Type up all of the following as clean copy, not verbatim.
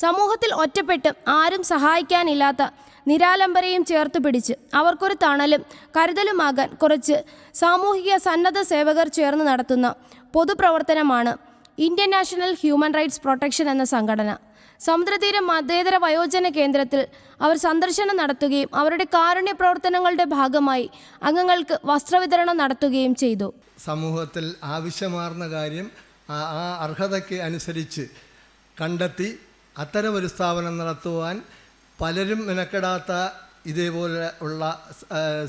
സമൂഹത്തിൽ ഒറ്റപ്പെട്ട് ആരും സഹായിക്കാനില്ലാത്ത നിരാലംബരെയും ചേർത്ത് പിടിച്ച് അവർക്കൊരു തണലും കരുതലുമാകാൻ കുറച്ച് സാമൂഹിക സന്നദ്ധ സേവകർ ചേർന്ന് നടത്തുന്ന പൊതുപ്രവർത്തനമാണ് Indian national human rights protection എന്ന സംഘടന. സമുദ്രതീര മതേതര വയോജന കേന്ദ്രത്തിൽ അവർ സന്ദർശനം നടത്തുകയും അവരുടെ കാരുണ്യ പ്രവർത്തനങ്ങളുടെ ഭാഗമായി അംഗങ്ങൾക്ക് വസ്ത്രവിതരണം നടത്തുകയും ചെയ്തു. സമൂഹത്തിൽ ആവശ്യമാർന്ന കാര്യം ആ അർഹതയ്ക്ക് അനുസരിച്ച് കണ്ടെത്തി അത്തരമൊരു സ്ഥാപനം നടത്തുവാൻ പലരും മെനക്കെടാത്ത ഇതേപോലെ ഉള്ള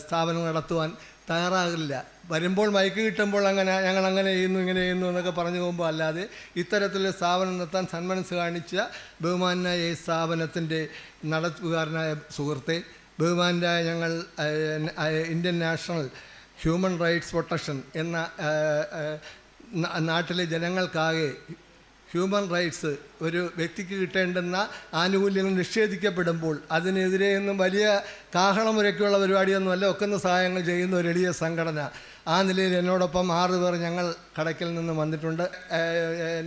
സ്ഥാപനം നടത്തുവാൻ തയ്യാറാകില്ല. വരുമ്പോൾ മയക്ക് കിട്ടുമ്പോൾ ഞങ്ങൾ അങ്ങനെ ചെയ്യുന്നു ഇങ്ങനെ ചെയ്യുന്നു എന്നൊക്കെ പറഞ്ഞു പോകുമ്പോൾ അല്ലാതെ ഇത്തരത്തിലുള്ള സ്ഥാപനം നടത്താൻ സന്മനസ് കാണിച്ച ബഹുമാനായ ഈ സ്ഥാപനത്തിൻ്റെ നടത്തുകാരനായ സുഹൃത്തെ, ബഹുമാനായ ഞങ്ങൾ Indian national human rights protection എന്ന നാട്ടിലെ ജനങ്ങൾക്കാകെ ഹ്യൂമൻ റൈറ്റ്സ് ഒരു വ്യക്തിക്ക് കിട്ടേണ്ടുന്ന ആനുകൂല്യങ്ങൾ നിഷേധിക്കപ്പെടുമ്പോൾ അതിനെതിരെ ഒന്നും വലിയ കാഹളമുരയ്ക്കുള്ള പരിപാടിയൊന്നുമല്ല, ഒക്കുന്ന സഹായങ്ങൾ ചെയ്യുന്ന ഒരു എളിയ സംഘടന. ആ നിലയിൽ എന്നോടൊപ്പം 6 പേർ ഞങ്ങൾ കടയ്ക്കൽ നിന്ന് വന്നിട്ടുണ്ട്.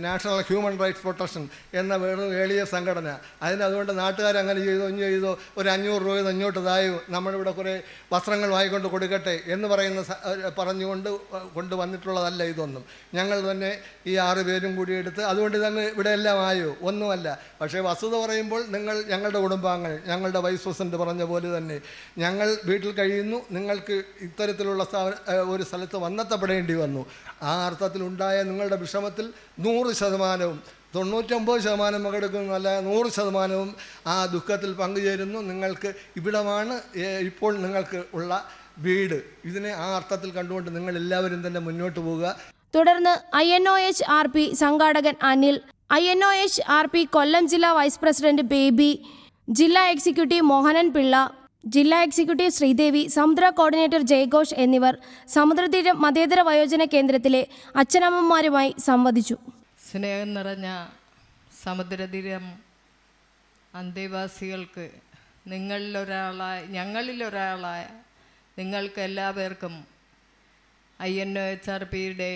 നാഷണൽ ഹ്യൂമൻ റൈറ്റ്സ് പ്രൊട്ടക്ഷൻ എന്ന വെറും എളിയ സംഘടന. അതുകൊണ്ട് നാട്ടുകാരങ്ങനെ ചെയ്തോ ഒരു 500 രൂപ ഇങ്ങോട്ട് തായോ നമ്മളിവിടെ കുറേ വസ്ത്രങ്ങൾ വാങ്ങിക്കൊണ്ട് കൊടുക്കട്ടെ എന്ന് പറഞ്ഞുകൊണ്ട് കൊണ്ടുവന്നിട്ടുള്ളതല്ല ഇതൊന്നും. ഞങ്ങൾ തന്നെ ഈ 6 പേരും കൂടി എടുത്ത് അതുകൊണ്ട് ഇതങ്ങ് ഇവിടെ എല്ലാം ആയോ ഒന്നുമല്ല. പക്ഷേ വസ്തുത പറയുമ്പോൾ ഞങ്ങളുടെ കുടുംബാംഗങ്ങൾ, ഞങ്ങളുടെ വൈസ് പ്രസിഡന്റ് പറഞ്ഞ പോലെ തന്നെ ഞങ്ങൾ വീട്ടിൽ കഴിയുന്നു, നിങ്ങൾക്ക് ഇത്തരത്തിലുള്ള ഒരു സ്ഥലത്ത് വന്നെത്തപ്പെടേണ്ടി വന്നു. ആ അർത്ഥത്തിലുണ്ടായ നിങ്ങളുടെ വിഷമത്തിൽ 100%, 99% പങ്കെടുക്കുന്നതല്ല, 100% ആ ദുഃഖത്തിൽ പങ്കുചേരുന്നു. നിങ്ങൾക്ക് ഇവിടമാണ് ഇപ്പോൾ നിങ്ങൾക്ക് ഉള്ള വീട്. ഇതിനെ ആ അർത്ഥത്തിൽ കണ്ടുകൊണ്ട് നിങ്ങൾ എല്ലാവരും തന്നെ മുന്നോട്ട് പോവുക. തുടർന്ന് INOHRP സംഘാടകൻ അനിൽ, INOHRP കൊല്ലം ജില്ലാ വൈസ് പ്രസിഡന്റ് ബേബി, ജില്ലാ എക്സിക്യൂട്ടീവ് മോഹനൻ പിള്ള, ജില്ലാ എക്സിക്യൂട്ടീവ് ശ്രീദേവി, സമുദ്ര കോർഡിനേറ്റർ ജയഘോഷ് എന്നിവർ സമുദ്രതീരം മതേതര വയോജന കേന്ദ്രത്തിലെ അച്ഛനമ്മമാരുമായി സംവദിച്ചു. സ്നേഹം നിറഞ്ഞ സമുദ്രതീരം അന്തേവാസികൾക്ക്, ഞങ്ങളിലൊരാളായ നിങ്ങൾക്ക് എല്ലാവർക്കും INOHRPയുടെ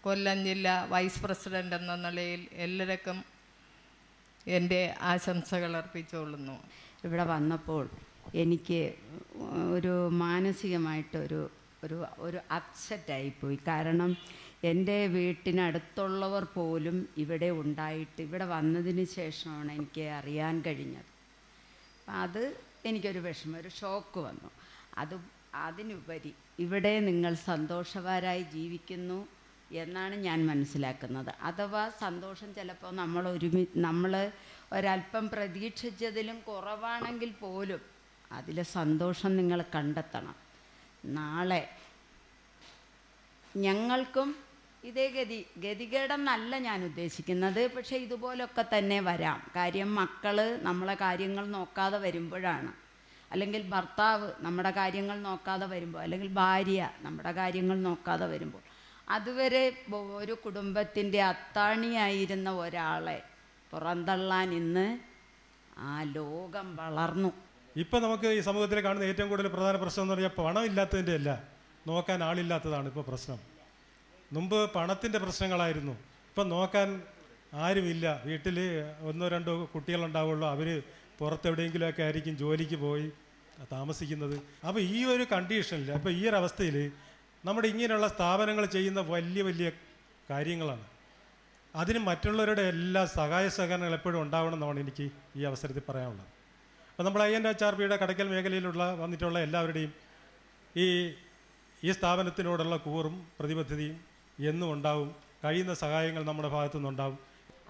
കൊല്ലം ജില്ലാ വൈസ് പ്രസിഡൻ്റ് എന്ന നിലയിൽ എല്ലാവർക്കും എൻ്റെ ആശംസകൾ അർപ്പിച്ചുകൊള്ളുന്നു. ഇവിടെ വന്നപ്പോൾ എനിക്ക് ഒരു മാനസികമായിട്ടൊരു ഒരു അപ്സെറ്റായിപ്പോയി. കാരണം എൻ്റെ വീട്ടിനടുത്തുള്ളവർ പോലും ഇവിടെ ഉണ്ടായിട്ട് ഇവിടെ വന്നതിന് ശേഷമാണ് എനിക്ക് അറിയാൻ കഴിഞ്ഞത്. അത് എനിക്കൊരു വിഷമം, ഒരു ഷോക്ക് വന്നു. അതിനുപരി ഇവിടെ നിങ്ങൾ സന്തോഷവാരായി ജീവിക്കുന്നു എന്നാണ് ഞാൻ മനസ്സിലാക്കുന്നത്. അഥവാ സന്തോഷം ചിലപ്പോൾ നമ്മൾ ഒരല്പം പ്രതീക്ഷിച്ചതിലും കുറവാണെങ്കിൽ പോലും അതിലെ സന്തോഷം നിങ്ങൾ കണ്ടെത്തണം. നാളെ ഞങ്ങൾക്കും ഇതേ ഗതികേടെന്നല്ല ഞാൻ ഉദ്ദേശിക്കുന്നത്, പക്ഷേ ഇതുപോലൊക്കെ തന്നെ വരാം. കാര്യം മക്കൾ നമ്മളെ കാര്യങ്ങൾ നോക്കാതെ വരുമ്പോഴാണ്, അല്ലെങ്കിൽ ഭർത്താവ് നമ്മുടെ കാര്യങ്ങൾ നോക്കാതെ വരുമ്പോൾ, അല്ലെങ്കിൽ ഭാര്യ നമ്മുടെ കാര്യങ്ങൾ നോക്കാതെ വരുമ്പോൾ, അതുവരെ ഒരു കുടുംബത്തിൻ്റെ അത്താണിയായിരുന്ന ഒരാളെ പുറന്തള്ളാൻ ഇന്ന് ആ ലോകം വളർന്നു. ഇപ്പം നമുക്ക് ഈ സമൂഹത്തിൽ കാണുന്ന ഏറ്റവും കൂടുതൽ പ്രധാന പ്രശ്നം എന്ന് പറഞ്ഞാൽ പണമില്ലാത്തതിൻ്റെ അല്ല, നോക്കാൻ ആളില്ലാത്തതാണ് ഇപ്പോൾ പ്രശ്നം. മുമ്പ് പണത്തിൻ്റെ പ്രശ്നങ്ങളായിരുന്നു, ഇപ്പം നോക്കാൻ ആരുമില്ല. വീട്ടിൽ 1-2 കുട്ടികളുണ്ടാവുള്ളൂ, അവർ പുറത്തെവിടെയെങ്കിലുമൊക്കെ ആയിരിക്കും ജോലിക്ക് പോയി താമസിക്കുന്നത്. അപ്പോൾ ഈ ഒരു കണ്ടീഷനിൽ, അപ്പോൾ ഈ ഒരു അവസ്ഥയിൽ നമ്മുടെ ഇങ്ങനെയുള്ള സ്ഥാപനങ്ങൾ ചെയ്യുന്ന വലിയ വലിയ കാര്യങ്ങളാണ്. അതിന് മറ്റുള്ളവരുടെ എല്ലാ സഹായ സഹകരണങ്ങൾ എപ്പോഴും ഉണ്ടാവണം എന്നാണ് എനിക്ക് ഈ അവസരത്തിൽ പറയാനുള്ളത്. അപ്പോൾ നമ്മൾ INOHRPയുടെ കടയ്ക്കൽ മേഖലയിലുള്ള വന്നിട്ടുള്ള എല്ലാവരുടെയും ഈ സ്ഥാപനത്തിനോടുള്ള കൂറും പ്രതിബദ്ധതയും എന്നും ഉണ്ടാവും. കഴിയുന്ന സഹായങ്ങൾ നമ്മുടെ ഭാഗത്തു നിന്നുണ്ടാവും.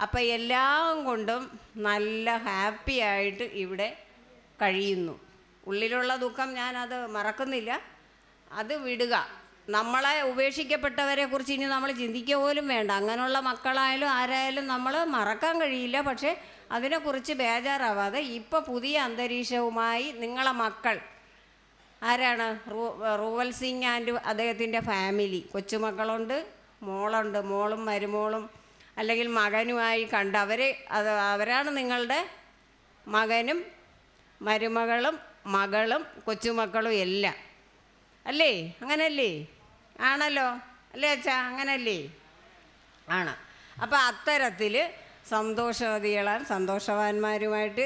അപ്പോൾ എല്ലാം കൊണ്ടും നല്ല ഹാപ്പി ആയിട്ട് ഇവിടെ കഴിയുന്നു. ഉള്ളിലുള്ള ദുഃഖം ഞാനത് മറക്കുന്നില്ല. അത് വിടുക. നമ്മളെ ഉപേക്ഷിക്കപ്പെട്ടവരെ കുറിച്ച് ഇനി നമ്മൾ ചിന്തിക്കുക പോലും വേണ്ട. അങ്ങനെയുള്ള മക്കളായാലും ആരായാലും നമ്മൾ മറക്കാൻ കഴിയില്ല. പക്ഷേ അതിനെക്കുറിച്ച് ബേജാറാവാതെ ഇപ്പോൾ പുതിയ അന്തരീക്ഷവുമായി നിങ്ങളെ മക്കൾ ആരാണ്? റൂവൽ സിംഗ് ആൻഡ് അദ്ദേഹത്തിൻ്റെ ഫാമിലി, കൊച്ചുമക്കളുണ്ട്, മോളുണ്ട്, മോളും മരുമോളും അല്ലെങ്കിൽ മകനുമായി കണ്ട് അവരാണ് നിങ്ങളുടെ മകനും മരുമകളും മകളും കൊച്ചുമക്കളും എല്ലാം. അല്ലേ? അങ്ങനല്ലേ? ആണല്ലോ അല്ലേ അച്ഛാ? അങ്ങനല്ലേ? ആണ്. അപ്പോൾ അത്തരത്തിൽ സന്തോഷവതികളാൽ സന്തോഷവാന്മാരുമായിട്ട്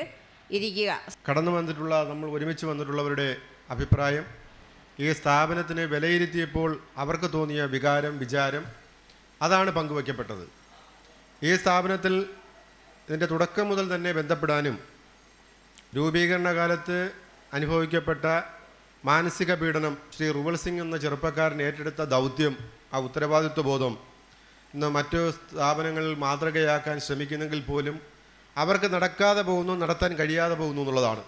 ഇരിക്കുക. കടന്നു വന്നിട്ടുള്ള നമ്മൾ ഒരുമിച്ച് വന്നിട്ടുള്ളവരുടെ അഭിപ്രായം, ഈ സ്ഥാപനത്തിന് വിലയിരുത്തിയപ്പോൾ അവർക്ക് തോന്നിയ വിചാരം അതാണ് പങ്കുവയ്ക്കപ്പെട്ടത്. ഈ സ്ഥാപനത്തിൽ ഇതിൻ്റെ തുടക്കം മുതൽ തന്നെ ബന്ധപ്പെടാനും രൂപീകരണ കാലത്ത് അനുഭവിക്കപ്പെട്ട മാനസിക പീഡനം ശ്രീ റുവൽ സിംഗ് എന്ന ചെറുപ്പക്കാരൻ ഏറ്റെടുത്ത ദൗത്യം, ആ ഉത്തരവാദിത്വ ബോധം ഇന്ന് മറ്റു സ്ഥാപനങ്ങളിൽ മാതൃകയാക്കാൻ ശ്രമിക്കുന്നെങ്കിൽ പോലും അവർക്ക് നടത്താൻ കഴിയാതെ പോകുന്നു എന്നുള്ളതാണ്.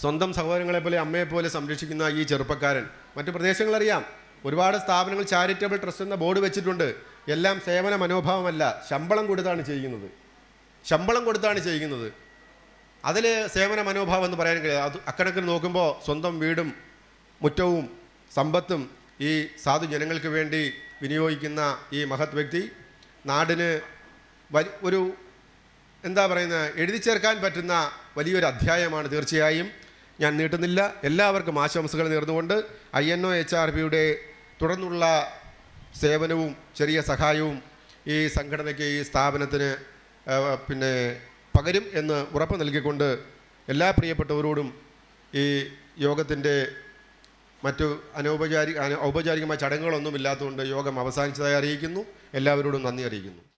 സ്വന്തം സഹോദരങ്ങളെപ്പോലെ അമ്മയെപ്പോലെ സംരക്ഷിക്കുന്ന ഈ ചെറുപ്പക്കാരൻ, മറ്റു പ്രദേശങ്ങളറിയാം, ഒരുപാട് സ്ഥാപനങ്ങൾ ചാരിറ്റബിൾ ട്രസ്റ്റ് എന്ന ബോർഡ് വെച്ചിട്ടുണ്ട്. എല്ലാം സേവന മനോഭാവമല്ല, ശമ്പളം കൊടുത്താണ് ചെയ്യുന്നത്. അതിൽ സേവന മനോഭാവം എന്ന് പറയാൻ കഴിയില്ല. അത് അക്കണക്കിന് നോക്കുമ്പോൾ സ്വന്തം വീടും മുറ്റവും സമ്പത്തും ഈ സാധു ജനങ്ങൾക്ക് വേണ്ടി വിനിയോഗിക്കുന്ന ഈ മഹത് വ്യക്തി നാടിന് ഒരു എഴുതി ചേർക്കാൻ പറ്റുന്ന വലിയൊരു അധ്യായമാണ്. തീർച്ചയായും ഞാൻ നീട്ടുന്നില്ല. എല്ലാവർക്കും ആശംസകൾ നേർന്നുകൊണ്ട് INO HRPയുടെ തുടർന്നുള്ള സേവനവും ചെറിയ സഹായവും ഈ സംഘടനയ്ക്ക്, ഈ സ്ഥാപനത്തിന് പകരും എന്ന് ഉറപ്പ് നൽകിക്കൊണ്ട് എല്ലാ പ്രിയപ്പെട്ടവരോടും ഈ യോഗത്തിൻ്റെ മറ്റു ഔപചാരികമായ ചടങ്ങുകളൊന്നും ഇല്ലാത്തതുകൊണ്ട് യോഗം അവസാനിച്ചതായി അറിയിക്കുന്നു. എല്ലാവരോടും നന്ദി അറിയിക്കുന്നു.